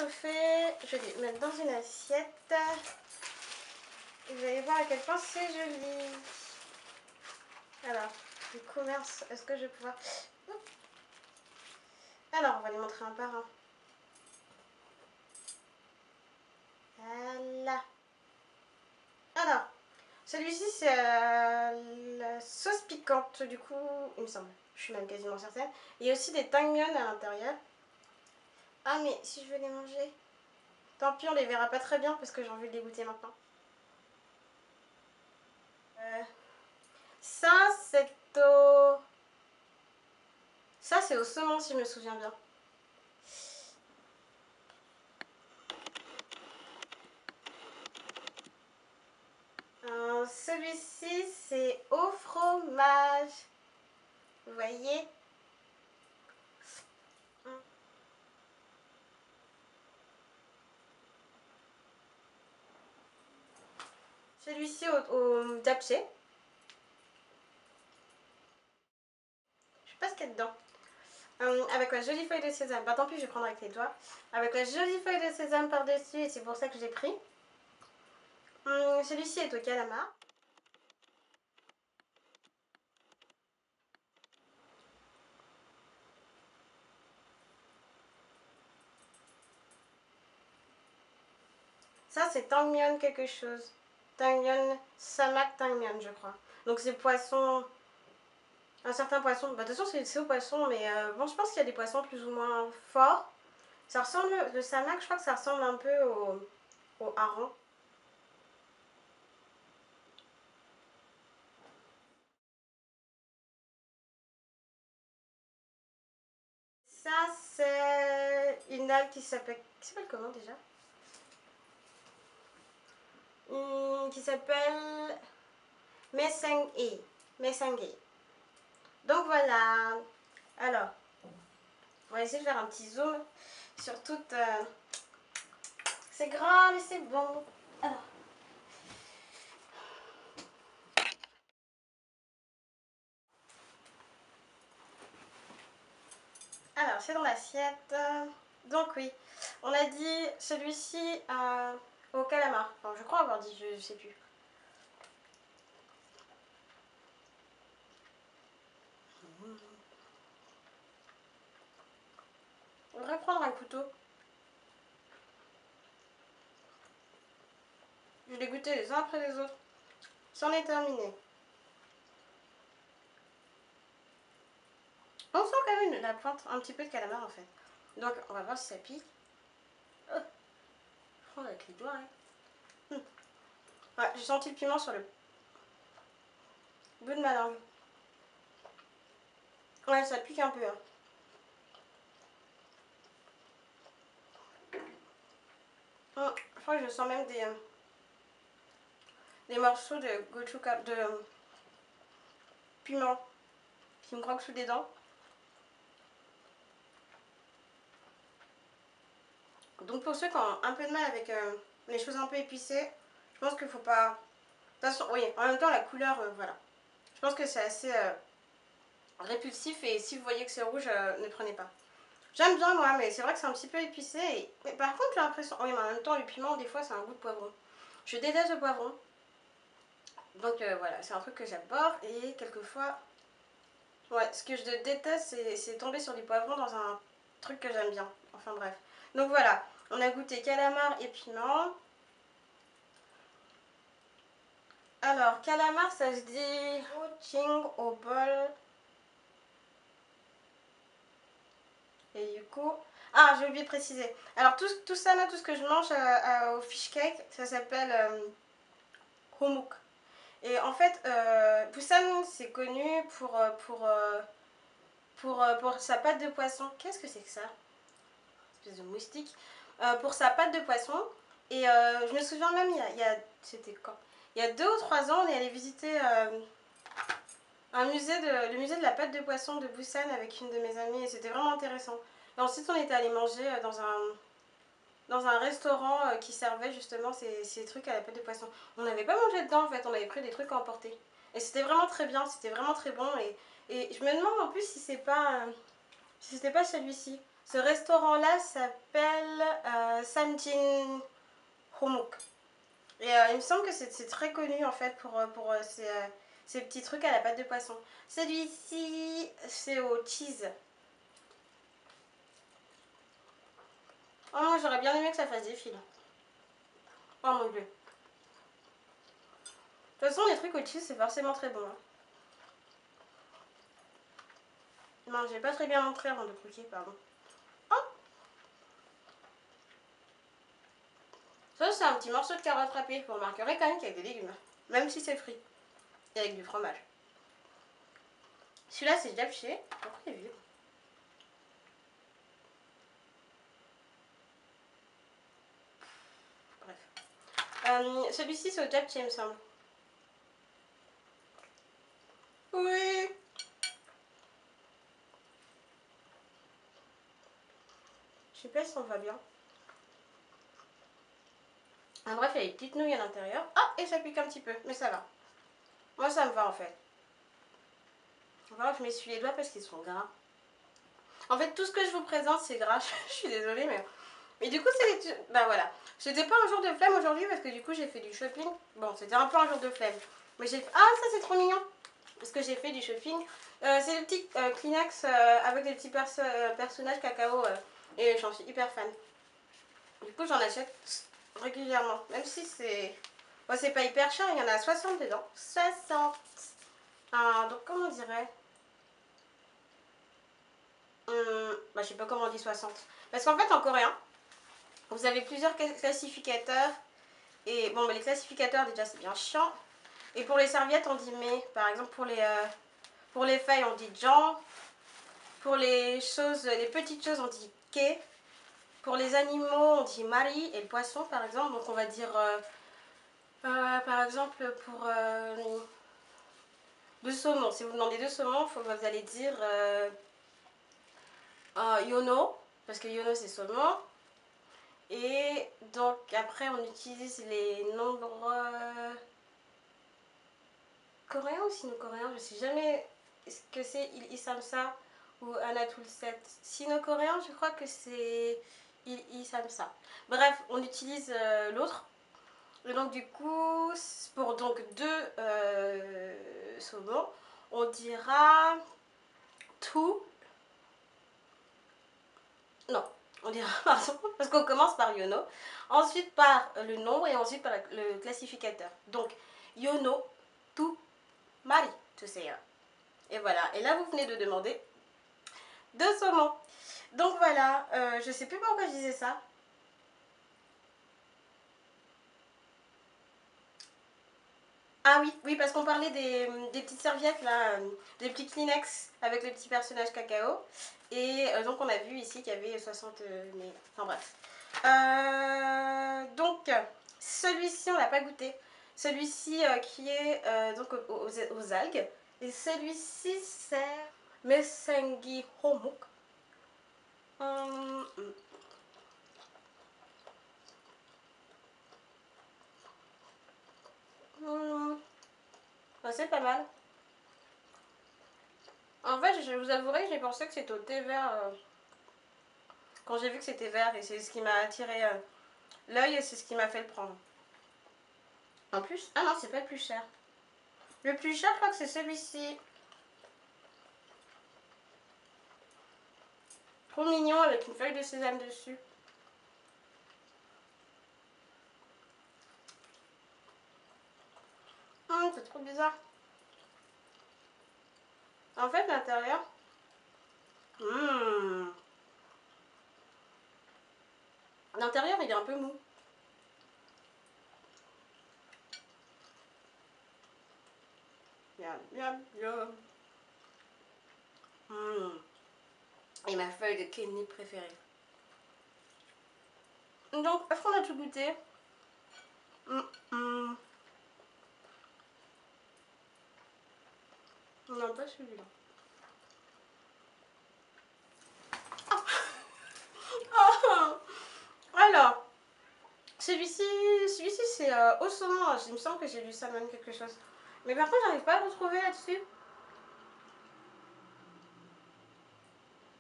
réchauffer. Je vais les mettre dans une assiette. Et vous allez voir à quel point c'est joli. Alors, le commerce, est-ce que je vais pouvoir... Alors, on va les montrer un par un. Voilà. Alors, celui-ci, c'est la sauce piquante, du coup, il me semble. Je suis même quasiment certaine. Il y a aussi des tangmyeon à l'intérieur. Ah, mais si je veux les manger... Tant pis, on les verra pas très bien parce que j'ai envie de les goûter maintenant. Ça, c'est au... Ça, c'est au saumon, si je me souviens bien. Celui-ci, c'est au fromage. Vous voyez? Celui-ci au japchae. Je sais pas ce qu'il y a dedans. Avec la jolie feuille de sésame. Bah tant pis, je vais prendre avec les doigts. Avec la jolie feuille de sésame par-dessus, et c'est pour ça que j'ai pris. Celui-ci est au calamar. Ça, c'est tangmyeon quelque chose. Tangmyeon, samak tangmyeon, je crois. Donc c'est poisson... Un certain poisson. Bah de toute façon, c'est au poisson, mais bon, je pense qu'il y a des poissons plus ou moins forts. Ça ressemble... Le samak, je crois que ça ressemble un peu au hareng. Ça, c'est une algue qui s'appelle comment déjà? Qui s'appelle Mesenghe. Mesenghe. Donc voilà. Alors, on va essayer de faire un petit zoom sur toute... C'est grand, mais c'est bon. Alors, c'est dans l'assiette. Donc oui, on a dit celui-ci au calamar. Enfin, je crois avoir dit, je sais plus. On devrait prendre un couteau. Je l'ai goûté les uns après les autres. C'en est terminé. On sent quand même la pointe, un petit peu de calamar en fait. Donc on va voir si ça pique. Oh, je prends avec les doigts. Hein. Ouais, j'ai senti le piment sur le bout de ma langue. Ouais, ça pique un peu. Hein. Je crois que je sens même des morceaux de gochujang, de piment qui me croquent sous les dents. Donc pour ceux qui ont un peu de mal avec les choses un peu épicées, je pense qu'il faut pas... De toute façon, oui, en même temps la couleur, voilà. Je pense que c'est assez répulsif et si vous voyez que c'est rouge, ne prenez pas. J'aime bien moi, mais c'est vrai que c'est un petit peu épicé. Et... Mais par contre, j'ai l'impression... Oui, mais en même temps, le piment, des fois, c'est un goût de poivron. Je déteste le poivron. Donc voilà, c'est un truc que j'adore et quelquefois... Ouais, ce que je déteste, c'est tomber sur du poivron dans un truc que j'aime bien. Enfin bref. Donc voilà, on a goûté calamar et piment. Alors, calamar, ça se dit ching au bol. Et du coup... Ah, j'ai oublié de préciser. Alors, tout ça, là, tout ce que je mange au fish cake, ça s'appelle hummus. Et en fait, Busan, c'est connu pour sa pâte de poisson. Qu'est-ce que c'est que ça? Une espèce de moustique. Pour sa pâte de poisson. Et je me souviens même, c'était quand? Il y a 2 ou 3 ans, on est allé visiter le musée de la pâte de poisson de Busan avec une de mes amies. Et c'était vraiment intéressant. Et ensuite, on était allé manger dans un restaurant qui servait justement ces trucs à la pâte de poisson. On n'avait pas mangé dedans en fait, on avait pris des trucs à emporter. Et c'était vraiment très bien, c'était vraiment très bon. Et je me demande en plus si c'était pas celui-ci. Ce restaurant là s'appelle Samjin Homok. Et il me semble que c'est très connu en fait pour ces petits trucs à la pâte de poisson. Celui-ci, c'est au cheese. Oh, moi j'aurais bien aimé que ça fasse des fils. Oh mon dieu. De toute façon, les trucs au cheese, c'est forcément très bon. Hein. Non, j'ai pas très bien montré avant de croquer, pardon. Oh, ça, c'est un petit morceau de carotte râpée. Vous remarquerez quand même qu'il y a des légumes. Même si c'est frit. Et avec du fromage. Celui-là, c'est japchae. Pourquoi il est vieux? Bref. Celui-ci, c'est au japchae, il me semble. Oui. Je sais pas si on va bien. En bref, il y a des petites nouilles à l'intérieur. Ah, et ça pique un petit peu, mais ça va. Moi, ça me va en fait. Voilà, je m'essuie les doigts parce qu'ils sont gras. En fait, tout ce que je vous présente, c'est gras. Je suis désolée, mais... Mais du coup, c'est les... Bah voilà. C'était pas un jour de flemme aujourd'hui parce que du coup, j'ai fait du shopping. Bon, c'était un peu un jour de flemme. Mais j'ai... Ah, ça, c'est trop mignon. Parce que j'ai fait du shopping. C'est le petit Kleenex avec des petits personnages cacao. Et j'en suis hyper fan. Du coup, j'en achète régulièrement. Même si c'est... Bon, c'est pas hyper cher, il y en a 60 dedans. 60. Donc, comment on dirait bah, je sais pas comment on dit 60. Parce qu'en fait, en coréen, vous avez plusieurs classificateurs. Et bon, bah, les classificateurs, déjà, c'est bien chiant. Et pour les serviettes, on dit mais. Par exemple, pour les feuilles, on dit jan. Pour les choses, les petites choses, on dit ke. Pour les animaux, on dit mari. Et le poisson, par exemple, donc on va dire... par exemple, pour le saumon. Si vous demandez de saumon, vous allez dire yono. Parce que yono, c'est saumon. Et donc après on utilise les nombres coréens ou sino-coréens, je sais jamais ce que c'est Il Isamsa ou Anatul 7. Sino-coréen, je crois que c'est Il Isamsa. Bref, on utilise l'autre. Et donc du coup, pour donc deux saumons, on dira tout. Non, on dira pardon, parce qu'on commence par Yono, ensuite par le nombre et ensuite par le classificateur. Donc, Yono, tout, Mari, tout c'est. Et voilà, et là vous venez de demander deux saumons. Donc voilà, je sais plus pourquoi je disais ça. Ah oui, oui, parce qu'on parlait des petites serviettes là, des petits Kleenex avec les petits personnages cacao. Et donc on a vu ici qu'il y avait 60 mais... Enfin bref. Donc, celui-ci on l'a pas goûté. Celui-ci qui est donc aux algues. Et celui-ci c'est Mesengi Homok. Hum, c'est pas mal. En fait, je vous avouerai que j'ai pensé que c'était au thé vert quand j'ai vu que c'était vert et c'est ce qui m'a attiré l'œil et c'est ce qui m'a fait le prendre. En plus, ah non, c'est pas le plus cher. Le plus cher, je crois que c'est celui-ci. Trop mignon avec une feuille de sésame dessus. C'est trop bizarre. En fait, l'intérieur... L'intérieur, il est un peu mou. Miam, miam, miam. Et ma feuille de Kenny préférée. Donc, est-ce qu'on a tout goûté? Non, pas celui-là. Oh. Alors, celui-ci c'est au saumon. Il me semble que j'ai lu ça même quelque chose. Mais par contre, j'arrive pas à le retrouver là-dessus.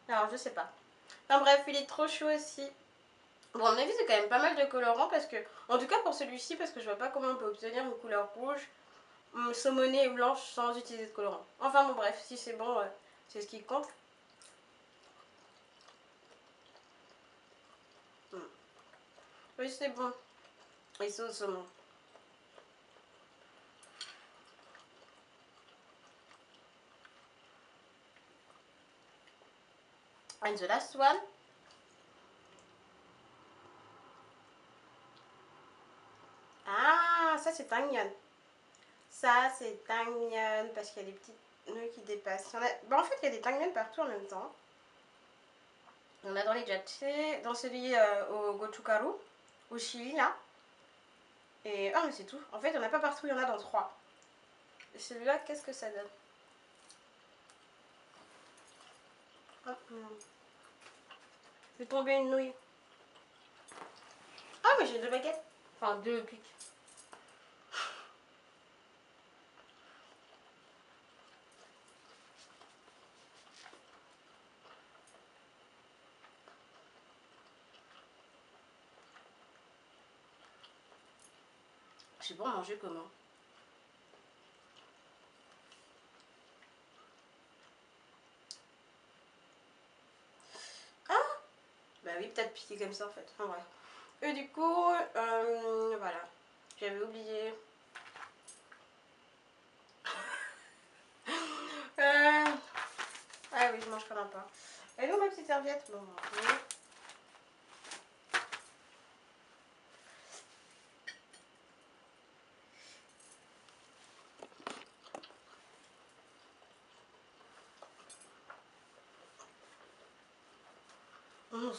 Alors, je sais pas. Enfin bref, il est trop chaud aussi. Bon, à mon avis, c'est quand même pas mal de colorants parce que, en tout cas pour celui-ci, parce que je vois pas comment on peut obtenir une couleur rouge, saumonée et blanche sans utiliser de colorant. Enfin bon, bref, si c'est bon, c'est ce qui compte. Oui, c'est bon. Et c'est au saumon. And the last one. Ah, ça c'est onion. Ça c'est onion parce qu'il y a des petits nœuds qui dépassent. Bon, en fait, il y a des onions partout en même temps. Il y en a dans les japchae, dans celui au gochugaru, au Chili là. Et ah, mais c'est tout. En fait, il n'y en a pas partout, il y en a dans 3. Et celui-là, qu'est-ce que ça donne? Ah, je vais tomber une nouille. Ah, mais j'ai 2 baguettes. Enfin, 2 pics. Je sais pas manger comment. Ah, bah oui, peut-être piquer comme ça en fait. En vrai. Et du coup, voilà. J'avais oublié. Ah oui, je mange comme un pain. Et nous, ma petite serviette. Bon, oui.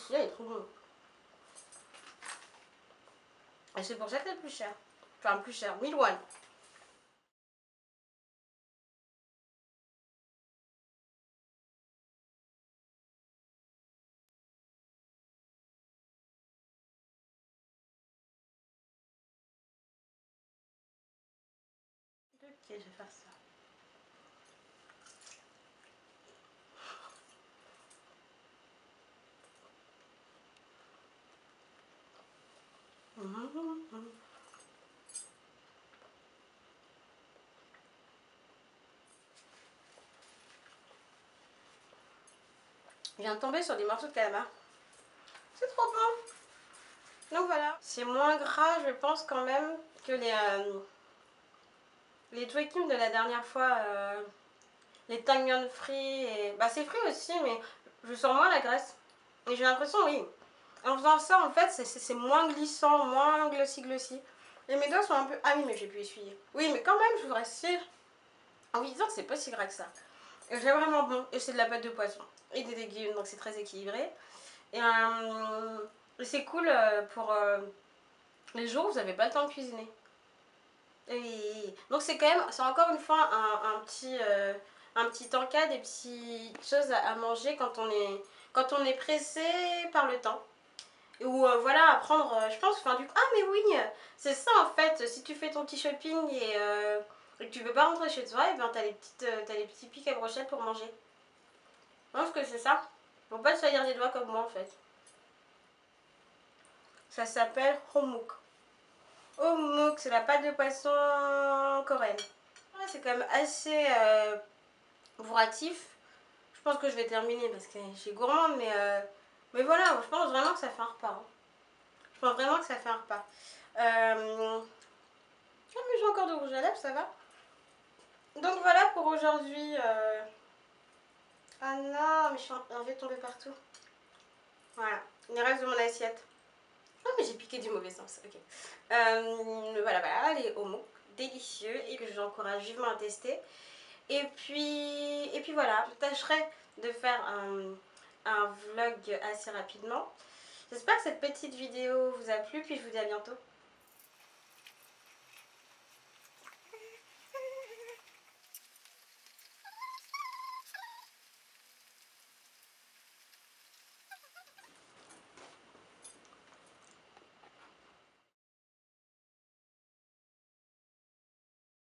Celui-là est trop bon. Et c'est pour ça que c'est plus cher. Enfin, plus cher. 1000 won. Ok, je vais faire ça. Je viens de tomber sur des morceaux de calamar. C'est trop bon. Donc voilà. C'est moins gras, je pense, quand même, que les Twinkies de la dernière fois. Les Tangmyeon frits. Et... bah, c'est frit aussi, mais je sens moins la graisse. Et j'ai l'impression, oui. En faisant ça, en fait, c'est moins glissant, moins glossy. Et mes doigts sont un peu... Ah oui, mais j'ai pu essuyer. Oui, mais quand même, je vous rassure, en vous disant que c'est pas si gras que ça. Et c'est vraiment bon. Et c'est de la pâte de poisson. Et des légumes, donc c'est très équilibré. Et c'est cool pour les jours où vous n'avez pas le temps de cuisiner. Et donc c'est quand même, c'est encore une fois un petit encas, des petites choses à manger quand on est pressé par le temps. Ou voilà, à prendre, je pense, enfin du coup, ah mais oui, c'est ça en fait, si tu fais ton petit shopping et que tu veux pas rentrer chez toi, et ben t'as les petits pics à brochette pour manger. Je pense que c'est ça, pour pas te salir les doigts comme moi en fait. Ça s'appelle homuk. Homuk, c'est la pâte de poisson coréenne. Ouais, c'est quand même assez bourratif. Je pense que je vais terminer parce que je suis gourmande, mais voilà, je pense vraiment que ça fait un repas. Hein. Je pense vraiment que ça fait un repas. Ah, mais j'ai encore de rouge à lèvres, ça va. Donc voilà pour aujourd'hui. Ah non, mais je suis en train de tomber partout. Voilà, les restes de mon assiette. Ah, mais j'ai piqué du mauvais sens, ok. Voilà, les homos, délicieux et que j'encourage vivement à tester. Et puis voilà, je tâcherai de faire un vlog assez rapidement. J'espère que cette petite vidéo vous a plu, puis je vous dis à bientôt.